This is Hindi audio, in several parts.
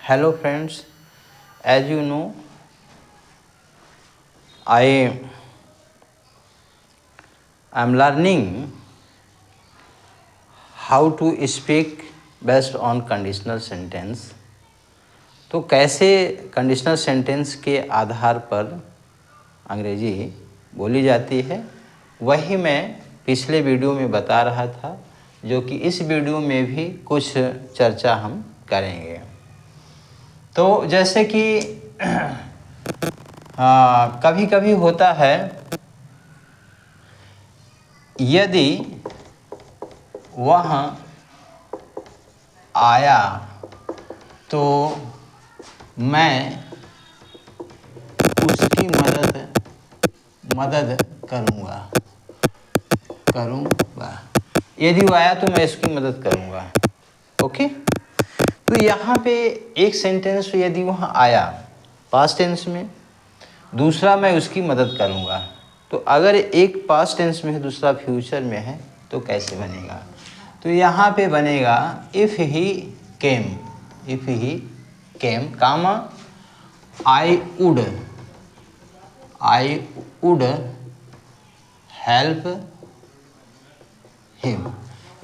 Hello friends, as you know, I am learning how to speak based on conditional sentence. तो कैसे कंडीशनल सेंटेंस के आधार पर अंग्रेजी बोली जाती है, वही मैं पिछले वीडियो में बता रहा था, जो कि इस वीडियो में भी कुछ चर्चा हम करेंगे। तो जैसे कि कभी कभी होता है, यदि वह आया तो मैं उसकी मदद करूँगा। यदि वो आया तो मैं इसकी मदद करूँगा। ओके, तो यहाँ पे एक सेंटेंस यदि वह आया पास्ट टेंस में, दूसरा मैं उसकी मदद करूँगा। तो अगर एक पास्ट टेंस में है, दूसरा फ्यूचर में है, तो कैसे बनेगा? तो यहाँ पे बनेगा if he came comma I would help him.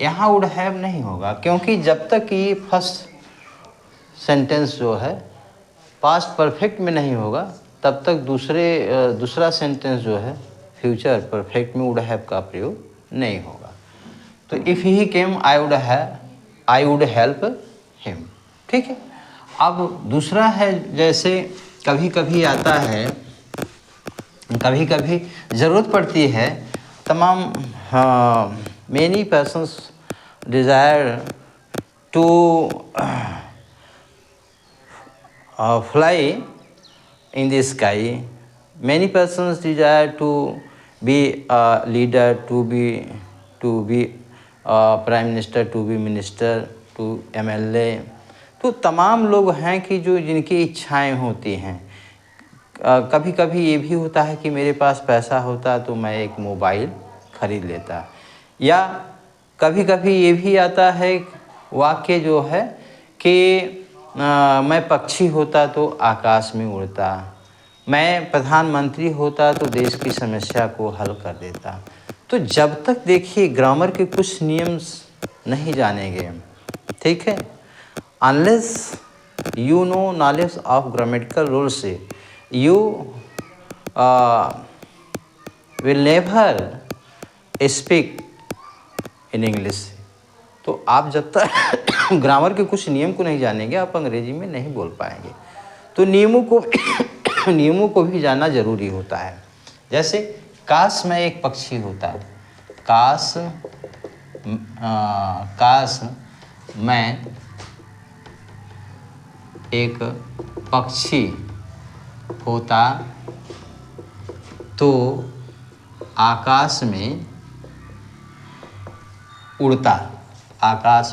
यहाँ वुड हैव नहीं होगा, क्योंकि जब तक ये फर्स्ट सेंटेंस जो है पास्ट परफेक्ट में नहीं होगा, तब तक दूसरा सेंटेंस जो है फ्यूचर परफेक्ट में वुड हैव का प्रयोग नहीं होगा। तो if he came I would help him. ठीक है। अब दूसरा है, जैसे कभी कभी आता है, कभी कभी ज़रूरत पड़ती है, तमाम many persons desire to fly in the sky. Many persons desire to be a leader, to be prime minister, to be minister, to MLA. तो तमाम लोग हैं कि जिनकी इच्छाएं होती हैं। कभी कभी ये भी होता है कि मेरे पास पैसा होता तो मैं एक मोबाइल खरीद लेता, या कभी कभी ये भी आता है वाक्य जो है कि मैं पक्षी होता तो आकाश में उड़ता, मैं प्रधानमंत्री होता तो देश की समस्या को हल कर देता। तो जब तक देखिए ग्रामर के कुछ नियम नहीं जानेंगे, ठीक है, unless you know knowledge of grammatical rules, you will never speak in English. तो आप जब तक ग्रामर के कुछ नियम को नहीं जानेंगे, आप अंग्रेजी में नहीं बोल पाएंगे। तो नियमों को भी जानना ज़रूरी होता है। जैसे काश मैं एक पक्षी होता, काश मैं एक पक्षी होता तो आकाश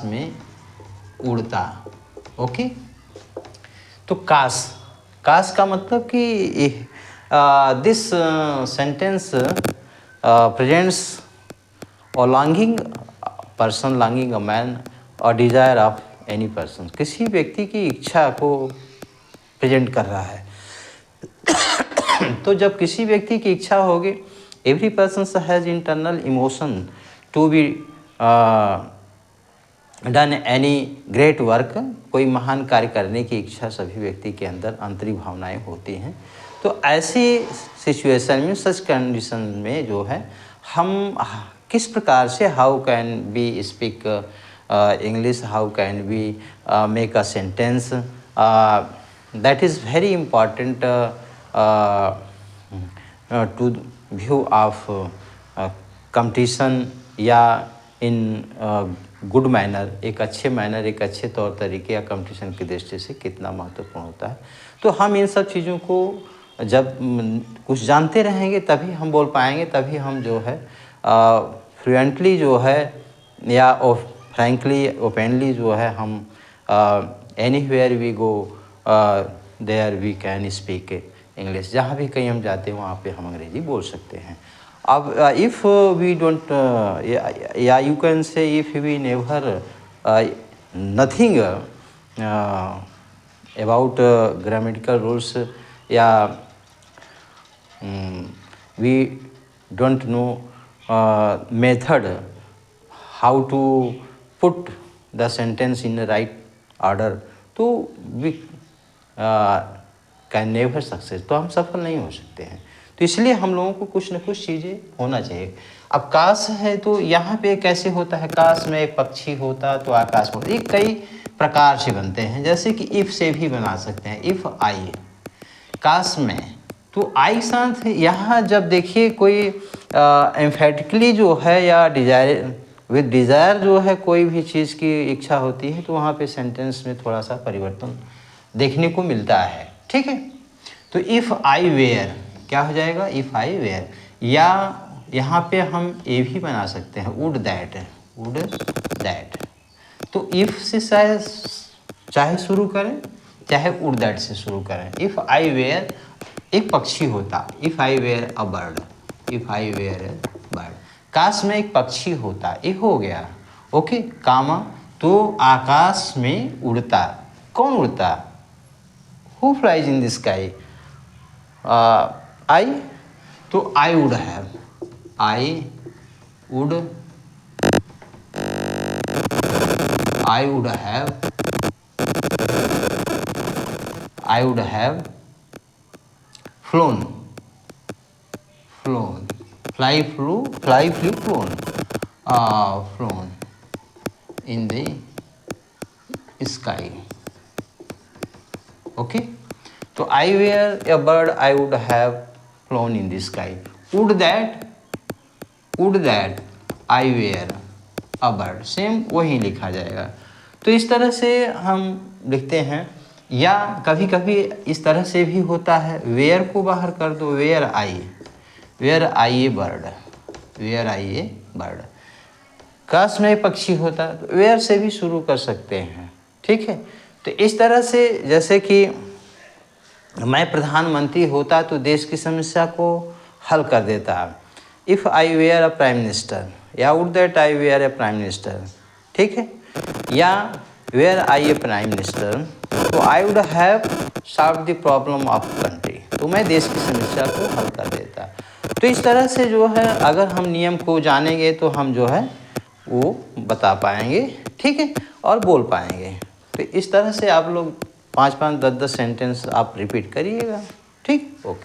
में उड़ता। ओके, तो काश का मतलब कि दिस सेंटेंस प्रेजेंट्स और longing person, longing a man और डिजायर ऑफ एनी पर्सन, किसी व्यक्ति की इच्छा को प्रेजेंट कर रहा है। तो जब किसी व्यक्ति की इच्छा होगी, every person has internal emotion to be done any great work, कोई महान कार्य करने की इच्छा सभी व्यक्ति के अंदर आंतरिक भावनाएं होती हैं। तो ऐसी सिचुएशन में, सच कंडीशन में जो है, हम किस प्रकार से how can be speak English, how can be make a sentence, that is very important to view of competition, या इन गुड मैनर, एक अच्छे मैनर, एक अच्छे तौर तरीके या कंपटीशन की दृष्टि से कितना महत्वपूर्ण होता है। तो हम इन सब चीज़ों को जब कुछ जानते रहेंगे तभी हम बोल पाएंगे, तभी हम जो है फ्लुएंटली जो है, या फ्रैंकली ओपनली जो है, हम anywhere we go there we can speak English. जहाँ भी कहीं हम जाते हैं वहाँ पे हम अंग्रेजी बोल सकते हैं। अब इफ़ वी डोंट, या you can say if we never nothing about grammatical rules या we don't know method how to put the sentence in right order, तो वी कैन नेवर सक्सेस, तो हम सफल नहीं हो सकते हैं। तो इसलिए हम लोगों को कुछ न कुछ चीज़ें होना चाहिए। अब काश है तो यहाँ पे कैसे होता है, काश में एक पक्षी होता तो आकाश होता, ये कई प्रकार से बनते हैं। जैसे कि इफ़ से भी बना सकते हैं, इफ़ आई, काश में, तो आई साथ यहाँ जब देखिए कोई एम्फेटिकली जो है या डिजायर विद डिज़ायर जो है कोई भी चीज़ की इच्छा होती है, तो वहाँ पे सेंटेंस में थोड़ा सा परिवर्तन देखने को मिलता है। ठीक है, तो इफ़ आई वेयर क्या हो जाएगा, इफ़ आई वेयर, या यहाँ पे हम ये भी बना सकते हैं वुड दैट, वुड दैट। तो इफ़ से चाहे शुरू करें चाहे वुड दैट से शुरू करें। इफ़ आई वेयर एक पक्षी होता, if I were a bird, if I were a bird, काश में एक पक्षी होता, ये हो गया ओके, कामा, तो आकाश में उड़ता, कौन उड़ता, who flies in the sky, I, तो I would have, I would, I would have, I would have flown, flown, fly flew, fly flew, flown, flown in the sky. Okay, तो I were a bird, I would have flown in the sky. Would that I were a bird, same वही लिखा जाएगा। तो इस तरह से हम लिखते हैं, या कभी कभी इस तरह से भी होता है, वेयर को बाहर कर दो, were I a bird, were I a bird, काश में पक्षी होता तो वेयर से भी शुरू कर सकते हैं। ठीक है, तो इस तरह से जैसे कि मैं प्रधानमंत्री होता तो देश की समस्या को हल कर देता, if I were a prime minister, या would that I were a prime minister. ठीक है, या were I a prime minister, तो I would have solve the problem of country, तो मैं देश की समस्या को हल कर देता। तो इस तरह से जो है अगर हम नियम को जानेंगे तो हम जो है वो बता पाएंगे, ठीक है, और बोल पाएंगे। तो इस तरह से आप लोग 5-5, 10-10 सेंटेंस आप रिपीट करिएगा। ठीक, ओके।